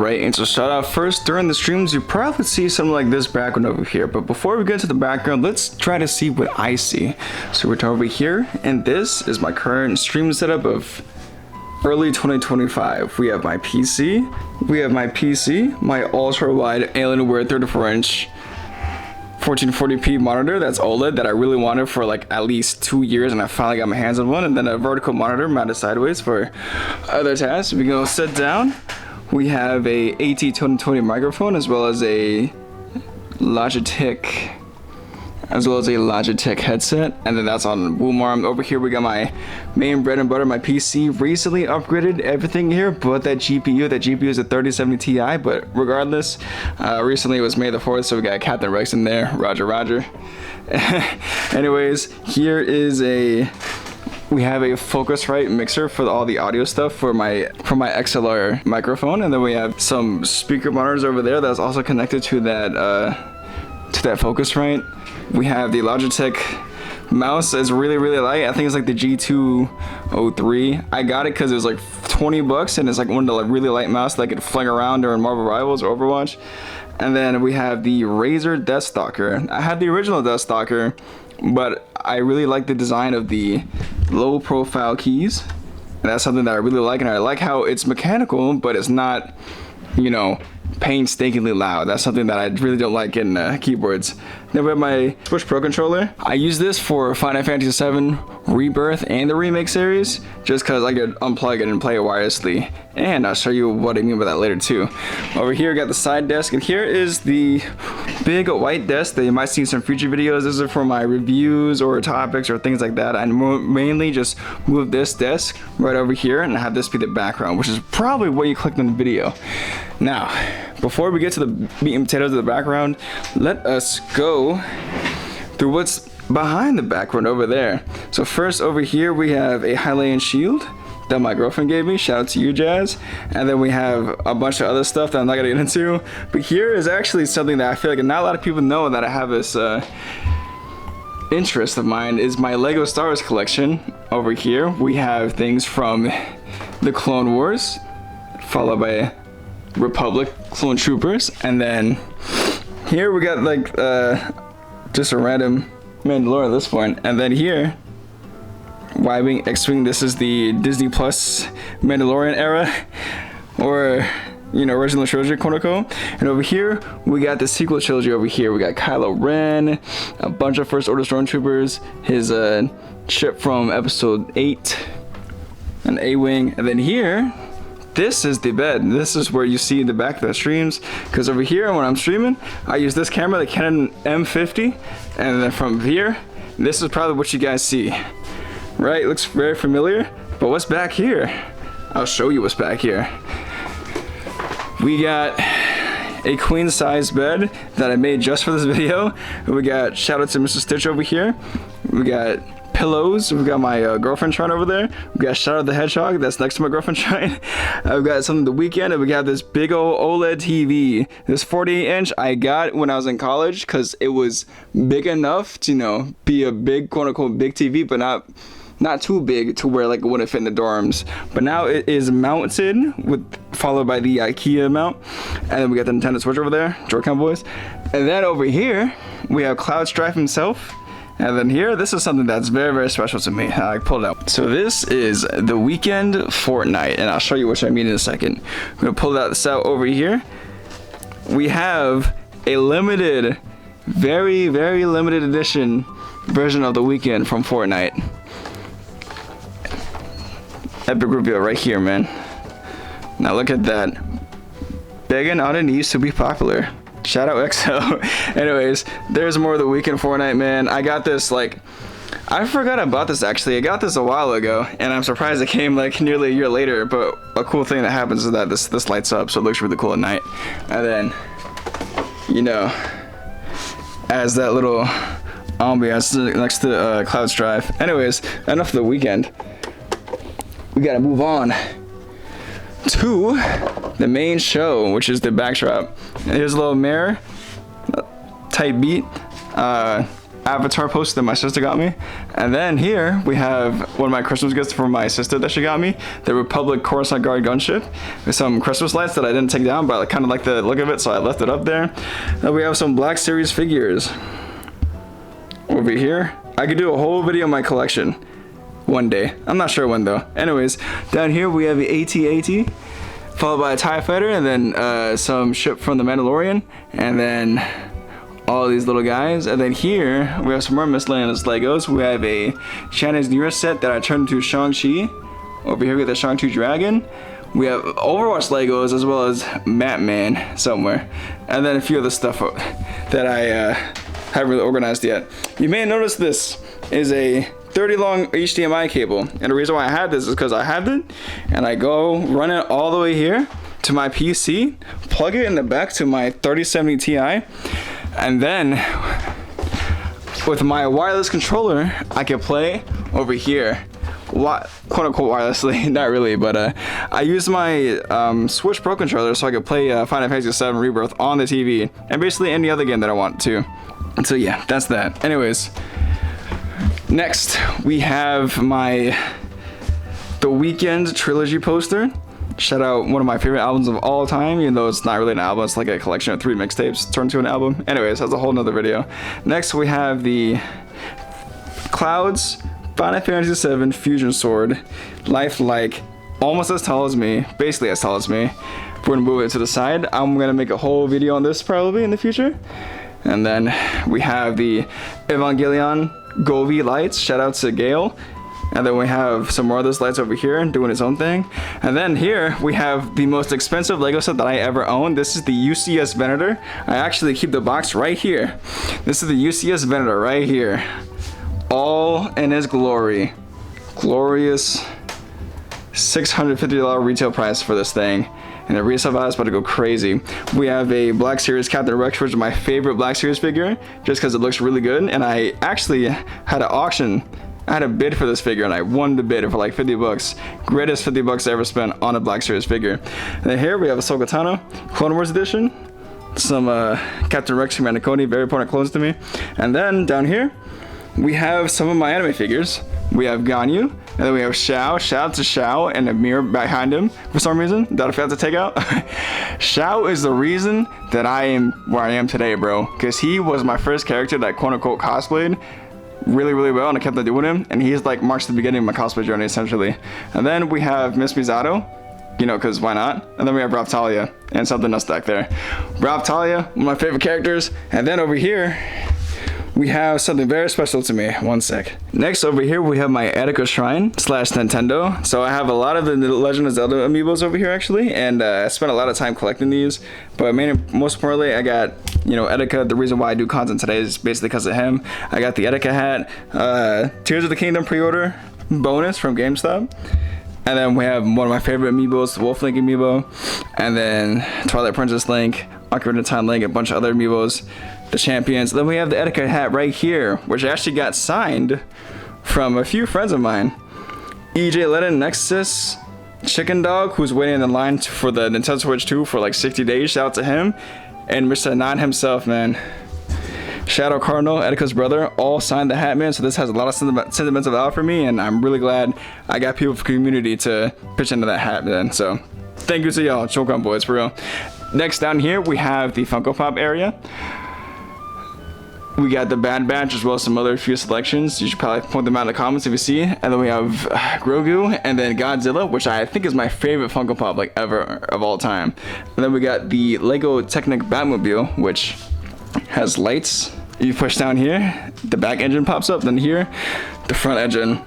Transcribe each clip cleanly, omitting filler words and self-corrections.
And so start out first, during the streams you probably see something like this background over here, but before we get to the background, let's try to see what I see. So we're over here, and this is my current stream setup of early 2025. We have my PC, my ultra wide Alienware 34-inch 1440p monitor that's OLED that I really wanted for like at least 2 years, and I finally got my hands on one, and then a vertical monitor mounted sideways for other tasks. We go sit down. We have a AT2020 microphone as well as a Logitech headset, and then that's on boom arm. Over here we got my main bread and butter, my PC. Recently upgraded everything here but that GPU is a 3070 Ti, but regardless, recently it was May the 4th, so we got Captain Rex in there. Roger. Anyways, here is we have a Focusrite mixer for all the audio stuff for my XLR microphone, and then we have some speaker monitors over there that's also connected to that Focusrite. We have the Logitech mouse. It's really light. I think it's like the G203. I got it because it was like 20 bucks, and it's like one of the like really light mouse that I could fling around during Marvel Rivals or Overwatch. And then we have the Razer Desk Stalker. I had the original Desk Stalker, but I really like the design of the low profile keys. And that's something that I really like, and I like how it's mechanical, but it's not, you know, painstakingly loud. That's something that I really don't like in keyboards. Then we have my Switch Pro controller. I use this for Final Fantasy VII Rebirth and the Remake series, just because I could unplug it and play it wirelessly. And I'll show you what I mean by that later too. Over here, I got the side desk, and here is the big white desk that you might see in some future videos. This is for my reviews or topics or things like that. I mainly just move this desk right over here and have this be the background, which is probably what you clicked on the video. Now, before we get to the meat and potatoes of the background, let us go through what's behind the background over there. So first, over here we have a Hylian shield that my girlfriend gave me. Shout out to you, Jazz. And then we have a bunch of other stuff that I'm not gonna get into. But here is actually something that I feel like not a lot of people know that I have this interest of mine, is my Lego Star Wars collection. Over here we have things from the Clone Wars, followed by Republic Clone Troopers, and then here we got like just a random Mandalorian at this point, and then here Y-Wing, X-Wing. This is the Disney Plus Mandalorian era, or you know, original trilogy, quote unquote. And over here we got the sequel trilogy. Over here we got Kylo Ren, a bunch of First Order Stormtroopers, his ship from Episode 8, an A-Wing, and then here, this is the bed. This is where you see the back of the streams, because over here when I'm streaming, I use this camera, the Canon M50, and then from here, this is probably what you guys see. Right? It looks very familiar, but what's back here? I'll show you what's back here. We got a queen size bed that I made just for this video. We got, shout out to Mr. Stitch over here. We got pillows. We've got my girlfriend shrine over there. We got Shadow the Hedgehog that's next to my girlfriend shrine. I've got something the weekend, and we got this big old OLED TV. This 48-inch I got when I was in college because it was big enough to, you know, be a big, quote unquote, big TV, but not too big to where like it wouldn't fit in the dorms. But now it is mounted followed by the IKEA mount, and then we got the Nintendo Switch over there, Joy-Con boys. And then over here we have Cloud Strife himself. And then here, this is something that's very special to me. I pulled it out. So this is the Weekend Fortnite, and I'll show you what I mean in a second. I'm gonna pull this out over here. We have a limited, very limited edition version of the Weekend from Fortnite. Epic reveal right here, man. Now look at that. Begging on her knees to be popular. Shout out XO. Anyways, there's more of the Weekend Fortnite, man. I got this like I forgot about this actually. I got this a while ago, and I'm surprised it came like nearly a year later. But a cool thing that happens is that this lights up, so it looks really cool at night. And then, you know, as that little ambiance next to Cloud's Drive. Anyways, enough of the weekend. We gotta move on to the main show, which is the backdrop. Here's a little mirror, tight beat, avatar poster that my sister got me. And then here we have one of my Christmas gifts from my sister that she got me, the Republic Coruscant Guard gunship with some Christmas lights that I didn't take down, but I kind of like the look of it, so I left it up there. Then we have some Black Series figures over here. I could do a whole video on my collection one day. I'm not sure when though. Anyways, down here we have the AT-AT, followed by a TIE Fighter, and then some ship from the Mandalorian, and then all these little guys. And then here we have some more miscellaneous Legos. We have a Chinese New Year set that I turned into Shang-Chi. Over here we got the Shang-Chi Dragon. We have Overwatch Legos as well as Batman somewhere. And then a few other stuff that I haven't really organized yet. You may notice this is a 30 long HDMI cable. And the reason why I have this is because I have it and I go run it all the way here to my PC, plug it in the back to my 3070 Ti, and then with my wireless controller, I can play over here. Quote unquote wirelessly, not really, but I use my Switch Pro controller so I can play Final Fantasy VII Rebirth on the TV and basically any other game that I want to. And so yeah, that's that. Anyways, next we have The Weeknd trilogy poster. Shout out one of my favorite albums of all time, even though it's not really an album, it's like a collection of 3 mixtapes turned to an album. Anyways, that's a whole nother video. Next we have the Cloud's Final Fantasy VII Fusion Sword, lifelike, almost as tall as me, basically as tall as me. We're gonna move it to the side. I'm gonna make a whole video on this probably in the future. And then we have the Evangelion Govi lights, shout out to Gale. And then we have some more of those lights over here doing its own thing. And then here we have the most expensive Lego set that I ever owned. This is the UCS Venator. I actually keep the box right here. This is the UCS Venator right here. All in its glory. Glorious $650 retail price for this thing. And the resale value is about to go crazy. We have a Black Series Captain Rex, which is my favorite Black Series figure, just because it looks really good. And I actually had an auction. I had a bid for this figure and I won the bid for like 50 bucks. Greatest 50 bucks I ever spent on a Black Series figure. And then here we have a Ahsoka Tano Clone Wars edition. Some Captain Rex Commander Cody, very important clones to me. And then down here, we have some of my anime figures. We have Ganyu, and then we have Shao. Shout out to Shao and a mirror behind him for some reason that I forgot to take out. Shao is the reason that I am where I am today, bro. Because he was my first character that quote unquote cosplayed really well, and I kept on doing him, and he's like marks the beginning of my cosplay journey essentially. And then we have Miss Misato, you know, because why not? And then we have Raptalia and something else back there. Raptalia, one of my favorite characters. And then over here we have something very special to me. One sec. Next over here we have my Etika Shrine / Nintendo. So I have a lot of the Legend of Zelda amiibos over here actually, and I spent a lot of time collecting these. But most importantly, I got, you know, Etika. The reason why I do content today is basically because of him. I got the Etika hat, Tears of the Kingdom pre-order bonus from GameStop. And then we have one of my favorite amiibos, the Wolf Link amiibo, and then Twilight Princess Link, Ocarina of Time Link, a bunch of other amiibos, the champions. Then we have the Etika hat right here, which I actually got signed from a few friends of mine. EJ Lennon, Nexus, Chicken Dog, who's waiting in line for the Nintendo Switch 2 for like 60 days. Shout out to him. And Mr. Nine himself, man. Shadow Cardinal, Etika's brother, all signed the hat, man. So this has a lot of sentimental value for me, and I'm really glad I got people from the community to pitch into that hat, man. So thank you to y'all, Chokan boys, for real. Next down here we have the Funko Pop area. We got the Bad Batch as well as some other few selections. You should probably point them out in the comments if you see. And then we have Grogu and then Godzilla, which I think is my favorite Funko Pop like ever of all time. And then we got the Lego Technic Batmobile, which has lights. You push down here, the back engine pops up. Then here, the front engine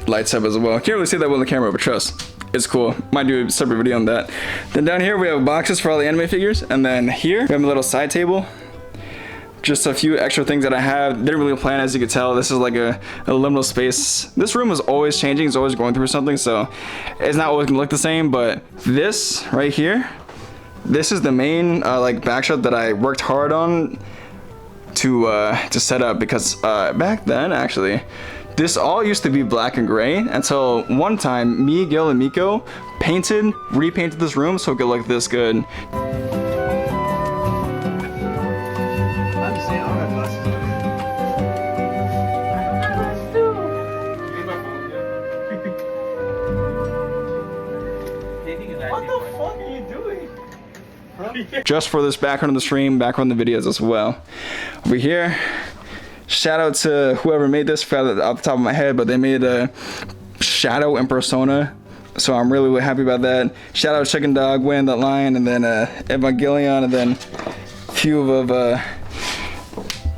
lights up as well. Can't really see that well on the camera, but trust, it's cool. Might do a separate video on that. Then down here we have boxes for all the anime figures. And then here we have a little side table. just a few extra things that I have. Didn't really plan, as you could tell. This is like a liminal space. This room is always changing. It's always going through something, so it's not always gonna look the same. But this right here, this is the main like backshot that I worked hard on to set up, because back then actually this all used to be black and gray until one time me, Gil, and Miko repainted this room so it could look this good. What the fuck are you doing? Just for this background of the stream, background of the videos as well. Over here, shout out to whoever made this, forgot off the top of my head, but they made a shadow and persona, so I'm really happy about that. Shout out Chicken Dog, Win That Lion, and then Evangelion, and then a few of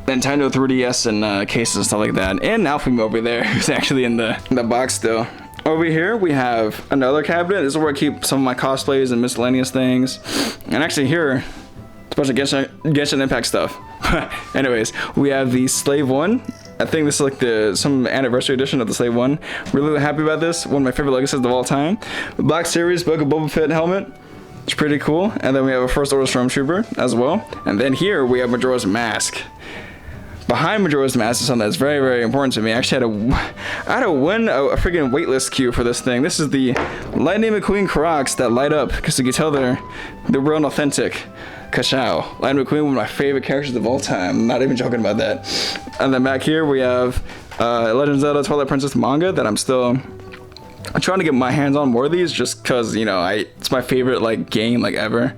Nintendo 3DS and cases and stuff like that. And Alfie over there, who's actually in the box still. Over here we have another cabinet. This is where I keep some of my cosplays and miscellaneous things. And actually here, it's a bunch of Genshin Impact stuff. Anyways, we have the Slave 1. I think this is like some anniversary edition of the Slave 1. Really happy about this. One of my favorite Lego sets of all time. The Black Series Book of Boba Fett helmet. It's pretty cool. And then we have a First Order Stormtrooper as well. And then here we have Majora's Mask. Behind Majora's Mask is something that's very, very important to me. I actually had to win a freaking waitlist queue for this thing. This is the Lightning McQueen Crocs that light up, because you can tell they're real and authentic. Ka-chow. Lightning McQueen, one of my favorite characters of all time. I'm not even joking about that. And then back here we have Legend of Zelda Twilight Princess manga that I'm trying to get my hands on more of these, just because, you know, it's my favorite like game like ever.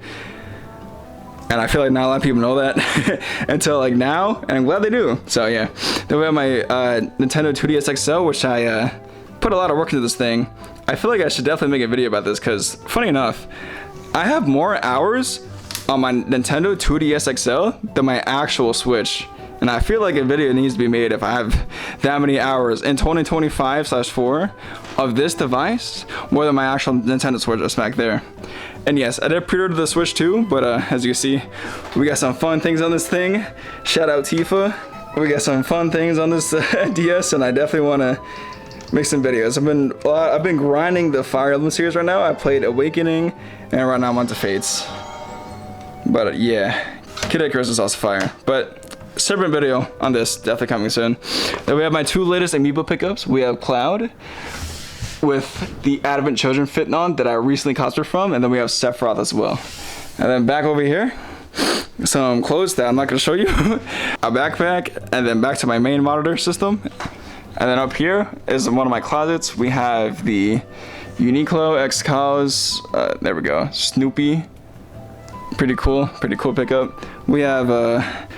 And I feel like not a lot of people know that until like now, and I'm glad they do. So yeah. Then we have my Nintendo 2DS XL, which I put a lot of work into this thing. I feel like I should definitely make a video about this, because funny enough, I have more hours on my Nintendo 2DS XL than my actual Switch. And I feel like a video needs to be made if I have that many hours in 2025/4 of this device, more than my actual Nintendo Switch just back there. And yes, I did pre-order the Switch too, but as you can see, we got some fun things on this thing. Shout out Tifa. We got some fun things on this DS, and I definitely want to make some videos. I've been grinding the Fire Emblem series right now. I played Awakening, and right now I'm on to Fates. But yeah, Kid Icarus is also fire. But separate video on this, definitely coming soon. Then we have my two latest amiibo pickups. We have Cloud with the Advent Children fitting on that I recently cosplayed from, and then we have Sephiroth as well. And then back over here, some clothes that I'm not going to show you, a backpack, and then back to my main monitor system. And then up here is one of my closets. We have the Uniqlo X Cows, there we go, Snoopy. Pretty cool pickup. We have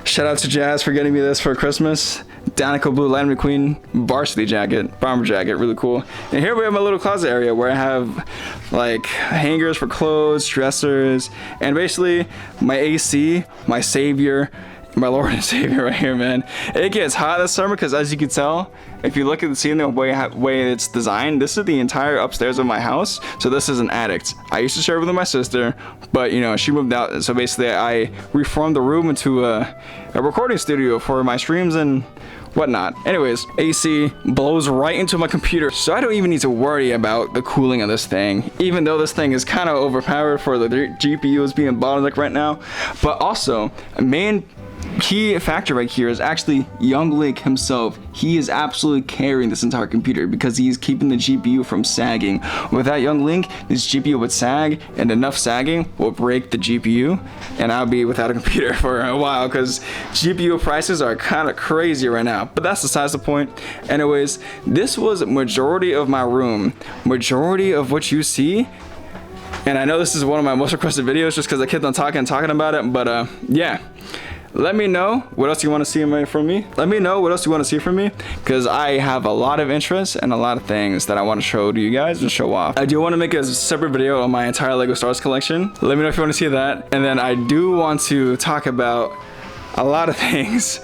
shout out to Jazz for getting me this for Christmas. Danica Blue Lightning McQueen varsity jacket, bomber jacket, really cool. And here we have my little closet area where I have like hangers for clothes, dressers, and basically my AC, my savior, my Lord and Savior right here, man. It gets hot this summer because, as you can tell, if you look at the ceiling, the way it's designed, this is the entire upstairs of my house. So this is an attic. I used to share it with my sister, but you know, she moved out. So basically I reformed the room into a recording studio for my streams and whatnot. Anyways, AC blows right into my computer, so I don't even need to worry about the cooling of this thing, even though this thing is kind of overpowered for the GPU is being bottlenecked right now. But also, a main key factor right here is actually Young Link himself. He is absolutely carrying this entire computer because he's keeping the GPU from sagging. Without Young Link, this GPU would sag, and enough sagging will break the GPU, and I'll be without a computer for a while because GPU prices are kind of crazy right now. But that's besides the point. Anyways, this was majority of my room. Majority of what you see. And I know this is one of my most requested videos just because I kept on talking about it, but yeah. Let me know what else you want to see from me. Let me know what else you want to see from me, because I have a lot of interests and a lot of things that I want to show to you guys and show off. I do want to make a separate video on my entire Lego Star Wars collection. Let me know if you want to see that. And then I do want to talk about a lot of things,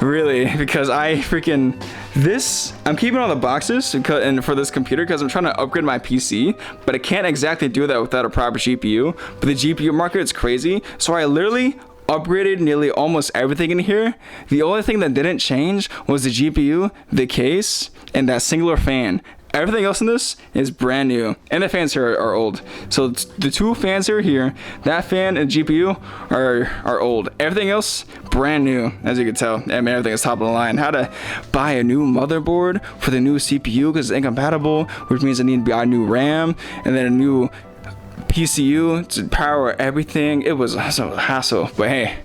really, because I'm keeping all the boxes and for this computer because I'm trying to upgrade my PC, but I can't exactly do that without a proper GPU. But the GPU market is crazy, so I literally upgraded nearly almost everything in here. The only thing that didn't change was the GPU, the case, and that singular fan. Everything else in this is brand new, and the fans here are old. So the 2 fans here, that fan and GPU are old. Everything else brand new, as you can tell. I mean, everything is top of the line. How to buy a new motherboard for the new CPU because it's incompatible, which means I need to buy a new RAM and then a new PCU to power everything. It was a hassle, but hey,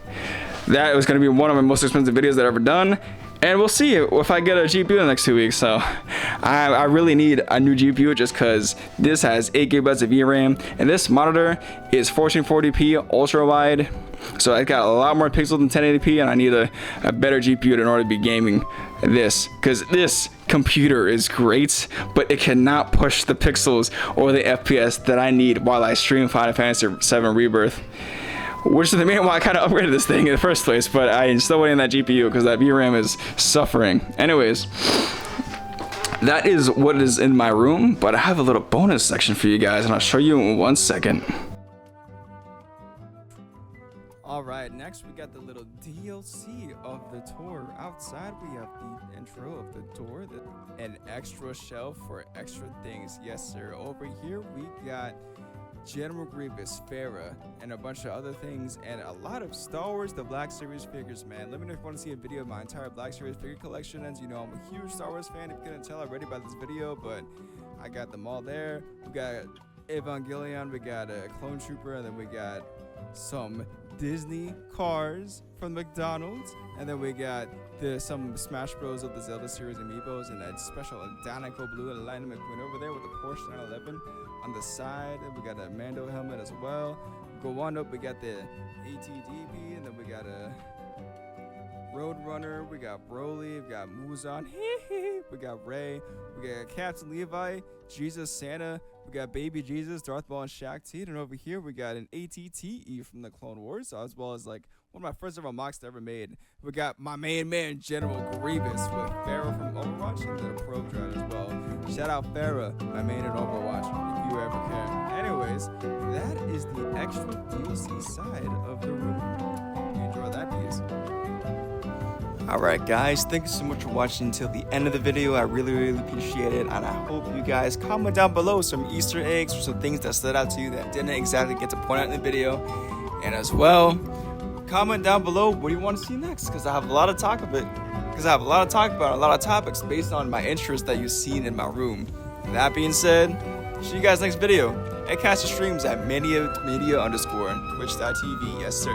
that was going to be one of my most expensive videos that I've ever done. And we'll see if I get a GPU in the next 2 weeks. So I really need a new GPU just because this has 8 GB of VRAM. And this monitor is 1440p ultra wide. So I got a lot more pixels than 1080p. And I need a better GPU in order to be gaming this. Because this computer is great, but it cannot push the pixels or the FPS that I need while I stream Final Fantasy VII Rebirth. Which is the main why I kind of upgraded this thing in the first place, but I'm still waiting on that GPU because that VRAM is suffering. Anyways, that is what is in my room, but I have a little bonus section for you guys, and I'll show you in 1 second. Alright, next we got the little DLC of the tour. Outside we have the intro of the tour, an extra shelf for extra things. Yes sir, over here we got General Grievous, Farah, and a bunch of other things, and a lot of Star Wars The Black Series figures, man. Let me know if you want to see a video of my entire Black Series figure collection. As you know, I'm a huge Star Wars fan, if you couldn't tell already by this video, but I got them all there. We got Evangelion, we got a Clone Trooper, and then we got some Disney cars from McDonald's, and then we got some Smash Bros of the Zelda series amiibos, and that special Danico Blue and Lightning McQueen over there with the Porsche 911 on the side. And we got a Mando helmet as well. Go on up, we got the ATDP, and then we got a Roadrunner, we got Broly, we got Muzan, we got Rey, we got Captain Levi, Jesus, Santa, we got Baby Jesus, Darth Maul, and Shaq T. And over here we got an ATTE from the Clone Wars, as well as like one of my first ever mocks I ever made. We got my main man General Grievous with Farah from Overwatch, and then a probe droid as well. Shout out Farah, my main in Overwatch, if you ever care. Anyways, that is the extra DLC side of the room. You enjoy that piece. Alright guys, thank you so much for watching until the end of the video. I really appreciate it, and I hope you guys comment down below some Easter eggs or some things that stood out to you that didn't exactly get to point out in the video. And as well, comment down below what do you want to see next, because I have a lot of talk of it. Because I have a lot to talk about, a lot of topics based on my interests that you've seen in my room. That being said, see you guys next video. And catch the streams at media_twitch.tv. Yes sir.